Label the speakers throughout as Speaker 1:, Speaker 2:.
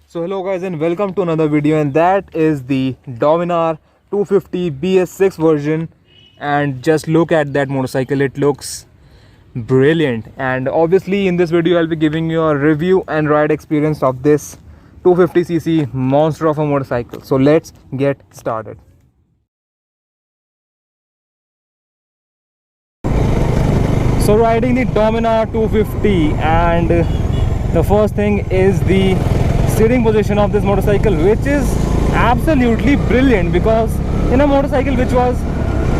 Speaker 1: So hello guys and welcome to another video, and that is the Dominar 250 BS6 version. And just look at that motorcycle, it looks brilliant. And obviously in this video I'll be giving you a review and ride experience of this 250cc monster of a motorcycle. So let's get started. So riding the Dominar 250, and the first thing is the steering position of this motorcycle, which is absolutely brilliant, because in a motorcycle which was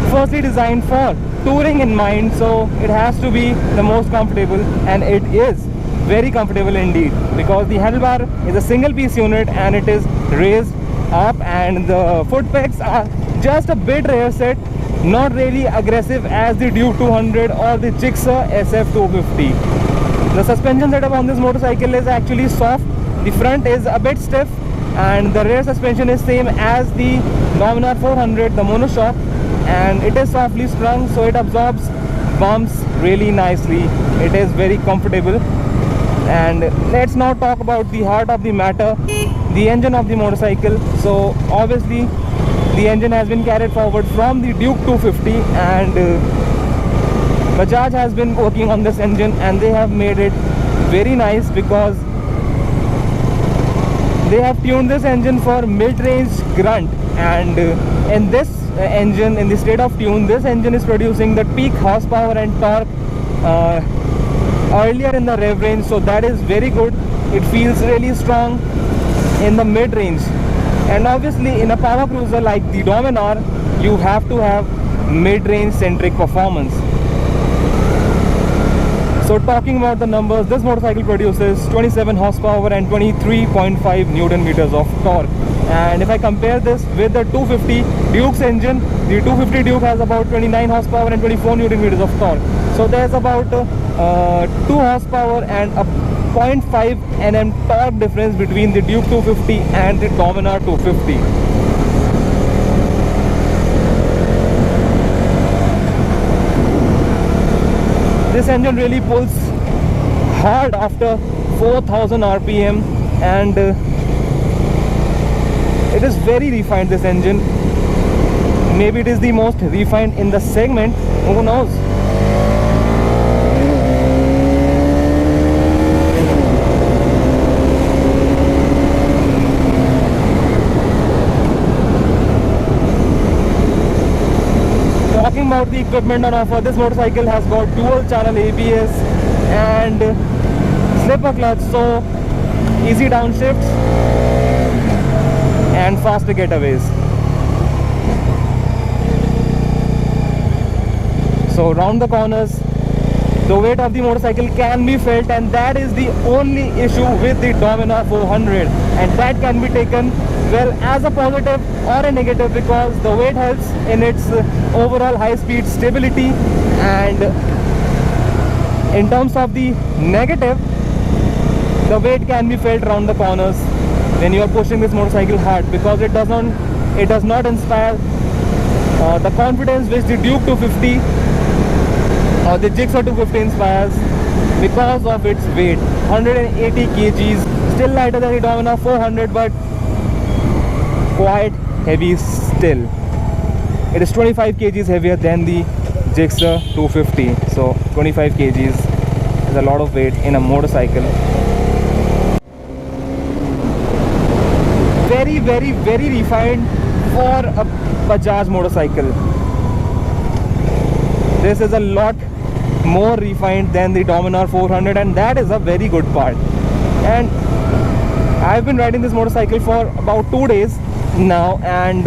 Speaker 1: firstly designed for touring in mind, so it has to be the most comfortable, and it is very comfortable indeed, because the handlebar is a single piece unit and it is raised up, and the foot pegs are just a bit rear set, not really aggressive as the Duke 200 or the Gixxer SF250. The suspension setup on this motorcycle is actually soft. The front is a bit stiff, and the rear suspension is same as the Dominar 400, the monoshock, and it is softly sprung, so it absorbs bumps really nicely. It is very comfortable. And let's now talk about the heart of the matter, the engine of the motorcycle. So obviously the engine has been carried forward from the Duke 250, and Bajaj has been working on this engine, and they have made it very nice, because they have tuned this engine for mid-range grunt. And in this engine, in the state of tune, this engine is producing the peak horsepower and torque earlier in the rev range, so that is very good. It feels really strong in the mid-range. And obviously in a power cruiser like the Dominar, you have to have mid-range centric performance. So talking about the numbers, this motorcycle produces 27 horsepower and 23.5 Newton meters of torque. And if I compare this with the 250 Duke's engine, the 250 Duke has about 29 horsepower and 24 Newton meters of torque. So there's about 2 horsepower and a 0.5 Nm torque difference between the Duke 250 and the Dominar 250. This engine really pulls hard after 4000 RPM, and it is very refined, this engine. Maybe it is the most refined in the segment, who knows. Talking about the equipment on offer, this motorcycle has got dual channel ABS and slipper clutch, so easy downshifts and faster getaways. So round the corners, the weight of the motorcycle can be felt, and that is the only issue with the Dominar 400, and that can be taken well as a positive or a negative, because the weight helps in its overall high speed stability. And in terms of the negative, the weight can be felt around the corners when you are pushing this motorcycle hard, because it does not inspire the confidence which the Duke 250 or the Gixxer 250 inspires, because of its weight. 180 kgs, still lighter than the Dominar 400, but quite heavy still. It is 25 kgs heavier than the Gixxer 250, so 25 kgs is a lot of weight in a motorcycle. Very, very, very refined for a Bajaj motorcycle. This is a lot more refined than the Dominar 400, and that is a very good part. And I've been riding this motorcycle for about 2 days now, and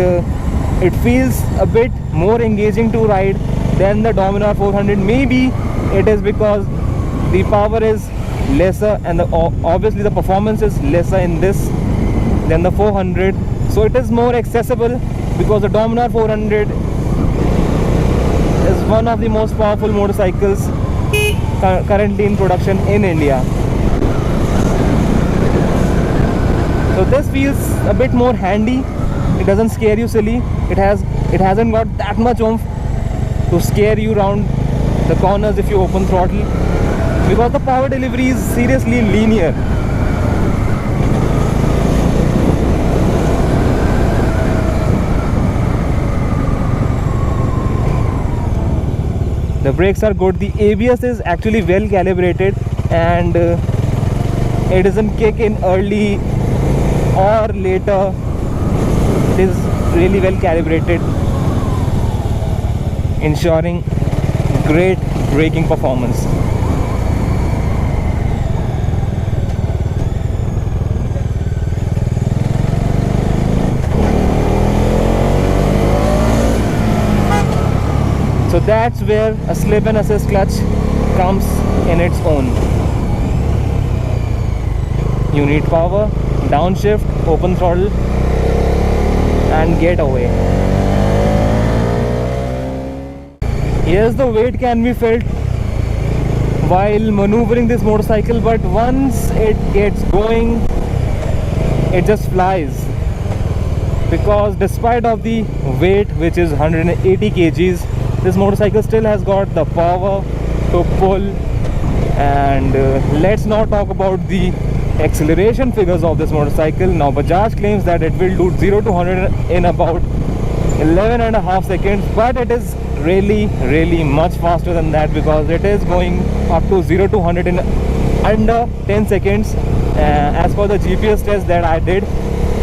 Speaker 1: it feels a bit more engaging to ride than the Dominar 400. Maybe it is because the power is lesser, and obviously the performance is lesser in this than the 400, so it is more accessible, because the Dominar 400 is one of the most powerful motorcycles currently in production in India. So this feels a bit more handy. It doesn't scare you silly. It hasn't got that much oomph to scare you around the corners if you open throttle, because the power delivery is seriously linear. brakes are good. The ABS is actually well calibrated, and it doesn't kick in early or later. It is really well calibrated, ensuring great braking performance. So that's where a slip and assist clutch comes in its own. You need power, downshift, open throttle, and get away. Yes, the weight can be felt while maneuvering this motorcycle, but once it gets going, it just flies. Because despite of the weight, which is 180 kgs, this motorcycle still has got the power to pull. And let's not talk about the acceleration figures of this motorcycle. Now Bajaj claims that it will do 0 to 100 in about 11.5 seconds, but it is really much faster than that, because it is going up to 0 to 100 in under 10 seconds as per the GPS test that I did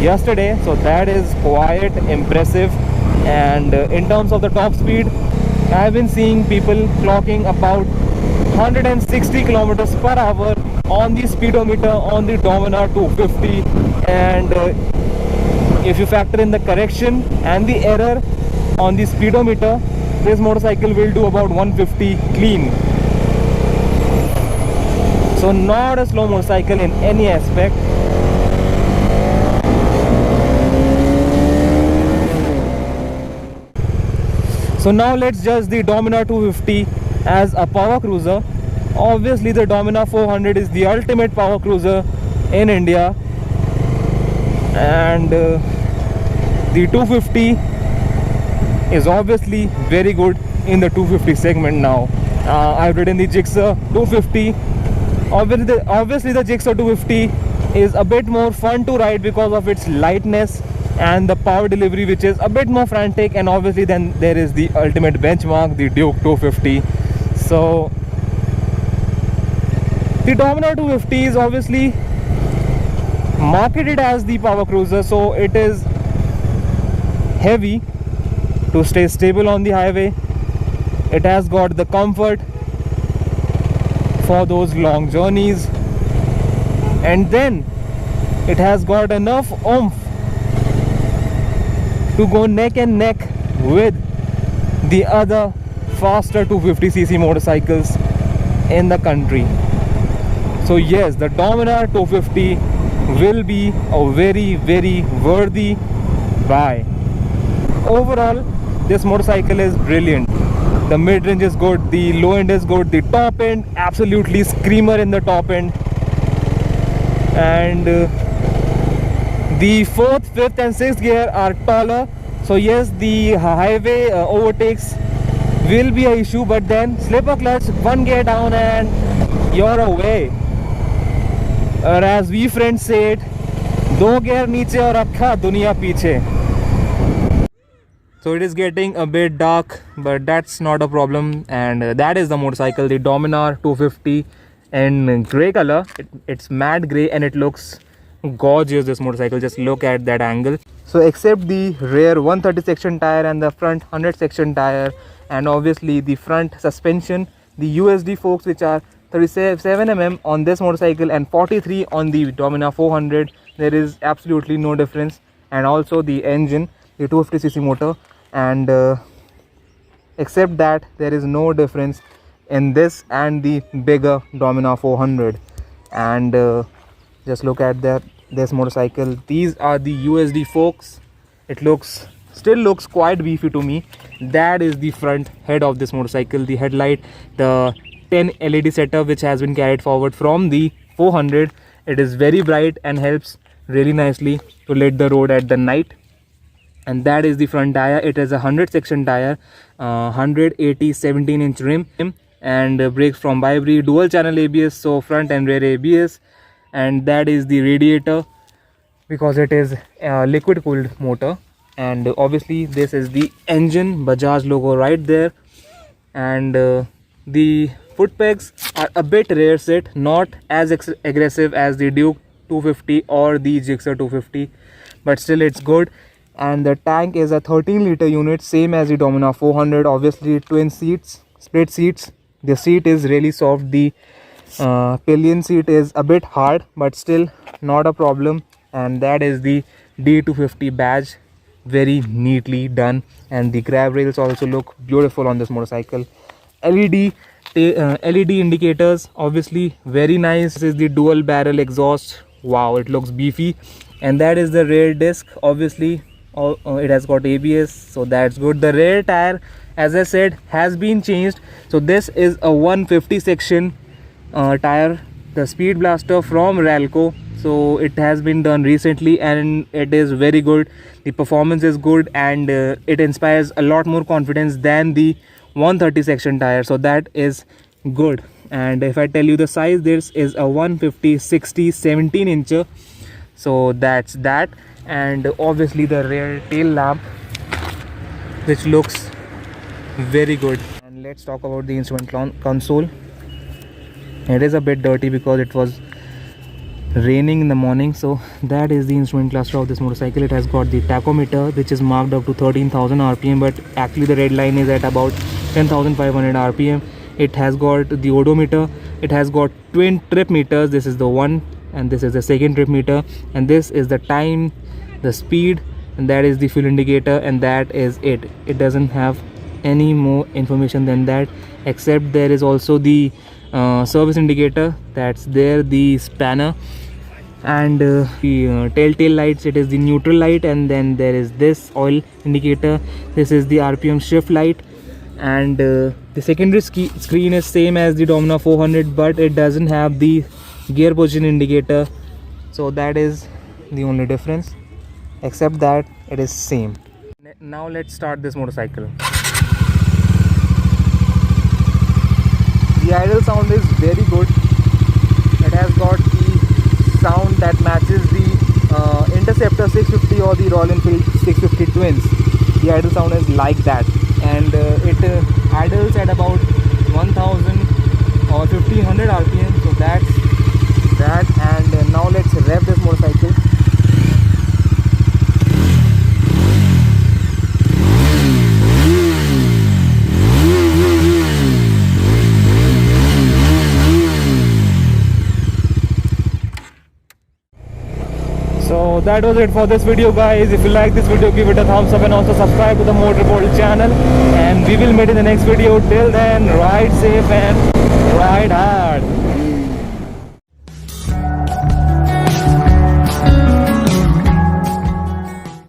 Speaker 1: yesterday. So that is quite impressive. And in terms of the top speed, I've been seeing people clocking about 160 kilometers per hour on the speedometer on the Dominar 250. And if you factor in the correction and the error on the speedometer, this motorcycle will do about 150 clean. So not a slow motorcycle in any aspect. So now let's judge the Dominar 250 as a power cruiser. Obviously the Dominar 400 is the ultimate power cruiser in India, and the 250 is obviously very good in the 250 segment. Now I've ridden the Gixxer 250. Obviously the Gixxer 250 is a bit more fun to ride because of its lightness and the power delivery, which is a bit more frantic. And obviously then there is the ultimate benchmark, the Duke 250. So the Dominar 250 is obviously marketed as the power cruiser, so it is heavy to stay stable on the highway. It has got the comfort for those long journeys, and then it has got enough oomph to go neck and neck with the other faster 250cc motorcycles in the country. So yes, the Dominar 250 will be a very worthy buy. Overall, this motorcycle is brilliant. The mid-range is good, the low end is good, the top end absolutely screamer in the top end. And the 4th, 5th and 6th gear are taller. So yes, the highway overtakes will be an issue, but then slip a clutch, one gear down and you're away. Or as we friends say it, do gear niche aur rakha duniya piche. So it is getting a bit dark, but that's not a problem. And that is the motorcycle, the Dominar 250 in grey color. It's matte grey and it looks gorgeous, this motorcycle. Just look at that angle. So except the rear 130 section tire and the front 100 section tire, and obviously the front suspension, the USD forks, which are 37 mm on this motorcycle and 43 on the Dominar 400, there is absolutely no difference. And also the engine, the 250cc motor, and except that there is no difference in this and the bigger Dominar 400. And just look at this motorcycle. These are the USD forks. It still looks quite beefy to me. That is the front head of this motorcycle, the headlight, the 10 LED setup which has been carried forward from the 400. It is very bright and helps really nicely to lit the road at the night. And that is the front tire. It is a 100 section tire, 180 17-inch rim, and brakes from Vibri, dual channel ABS, so front and rear ABS. And that is the radiator, because it is a liquid cooled motor. And obviously this is the engine, Bajaj logo right there. And The foot pegs are a bit rear sit, not as aggressive as the Duke 250 or the Gixxer 250, but still it's good. And the tank is a 13-liter unit, same as the Dominar 400. Obviously twin seats, split seats. The seat is really soft. The pillion seat is a bit hard, but still not a problem. And that is the D250 badge, very neatly done. And the grab rails also look beautiful on this motorcycle. LED indicators, obviously very nice. This is the dual barrel exhaust. Wow, it looks beefy. And that is the rear disc. Obviously it has got ABS, so that's good. The rear tire, as I said, has been changed. So this is a 150 section tire, the Speed Blaster from Ralco. So it has been done recently and it is very good. The performance is good and it inspires a lot more confidence than the 130 section tire, so that is good. And if I tell you the size, this is a 150 60 17 incher, so that's that. And obviously the rear tail lamp, which looks very good. And let's talk about the instrument console. It is a bit dirty because it was raining in the morning. So that is the instrument cluster of this motorcycle. It has got the tachometer, which is marked up to 13,000 rpm, but actually the red line is at about 10,500 rpm. It has got the odometer. It has got twin trip meters. This is the one and this is the second trip meter, and this is the time, the speed, and that is the fuel indicator, and that is it. It doesn't have any more information than that, except there is also the service indicator that's there, the spanner, and the telltale lights. It is the neutral light, and then there is this oil indicator. This is the RPM shift light, and the secondary screen is same as the Dominar 400, but it doesn't have the gear position indicator. So that is the only difference, except that it is same. Now let's start this motorcycle. The idle sound is very good. It has got the sound that matches the Interceptor 650 or the Royal Enfield 650 twins. The idle sound is like that, and it idles at about 1000 or 1500 rpm. So that's that. And now let's rev this motorcycle. So that was it for this video, guys. If you like this video, give it a thumbs up and also subscribe to the Motor Report channel, and we will meet in the next video. Till then, ride safe and ride hard.